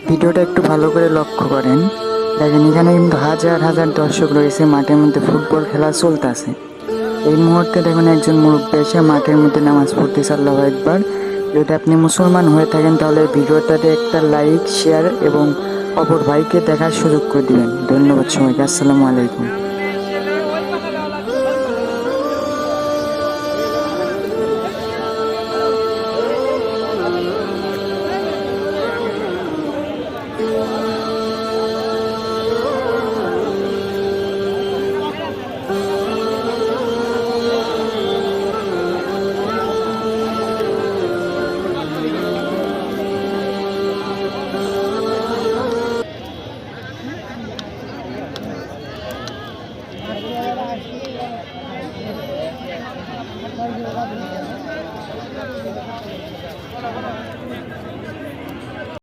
ভিডিওটা একটু ভালো করে লক্ষ্য করেন। দেখেন এখানে কিন্তু হাজার হাজার দর্শক রয়েছে, মাঠের মধ্যে ফুটবল খেলা চলতেছে। এই মুহূর্তে দেখুন একজন মুরব্বী এসে মাঠের মধ্যে নামাজ পড়তেছে আল্লাহু আকবার। যদি আপনি মুসলমান হয়ে থাকেন তাহলে ভিডিওটাতে একটা লাইক, শেয়ার এবং অপর ভাইকে দেখার সুযোগ করে দিবেন। ধন্যবাদ সবাইকে। আসসালামু আলাইকুম।